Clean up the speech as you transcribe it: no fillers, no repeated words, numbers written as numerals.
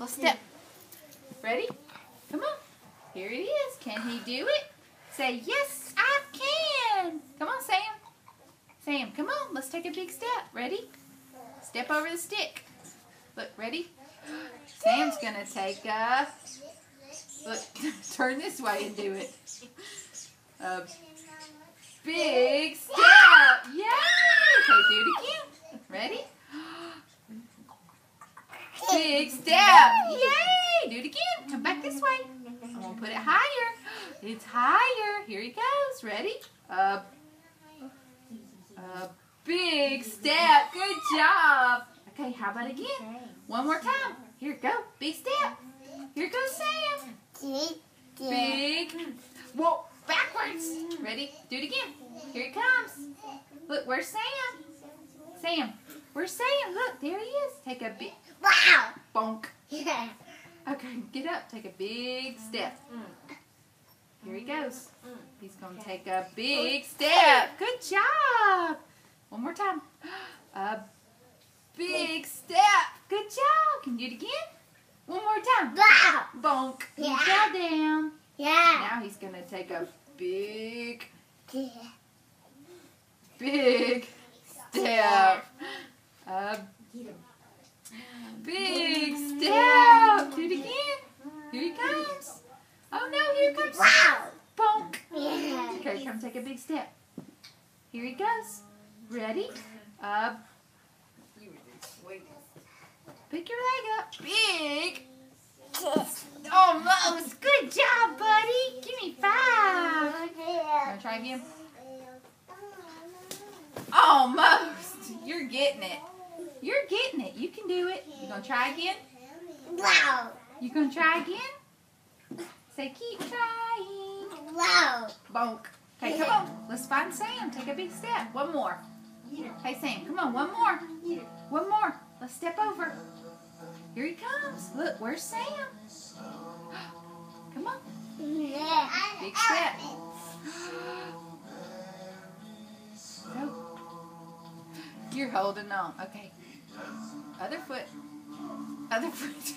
Let's step. Ready? Come on. Here it is. Can he do it? Say, yes, I can. Come on, Sam. Sam, come on. Let's take a big step. Ready? Step over the stick. Look, ready? Sam's going to take a... Look, turn this way and do it. A big step. Yay! Okay, do it again. Ready? Big step. Yay! Do it again. Come back this way. I'm going to put it higher. It's higher. Here he goes. Ready? A big step. Good job. Okay, how about again? One more time. Here, go. Big step. Here goes Sam. Big. Whoa, backwards. Ready? Do it again. Here it comes. Look, where's Sam? Sam, where's Sam? Look, there he is. Take a big... Wow. Bonk. Okay, get up. Take a big step. Here he goes. He's going to take a big step. Good job. One more time. A big step. Good job. Can you do it again? One more time. Wow. Bonk. He Yeah. fell down. Yeah. Now he's going to take a big Yeah. step. A big step. Do it again. Here he comes. Oh no, here comes. Wow. Bonk. Yeah. Okay, come take a big step. Here he goes. Ready? Up. Pick your leg up. Big. Almost. Good job, buddy. Give me 5. Want to try again? Almost. You're getting it. You're getting it. You can do it. You gonna try again? Wow. You gonna try again? Say, keep trying. Wow. Bonk. Okay, come on. Let's find Sam. Take a big step. One more. Hey, Sam, come on. One more. One more. Let's step over. Here he comes. Look, where's Sam? Come on. Yeah. Big step. Go. You're holding on. Okay. Other foot. Other foot.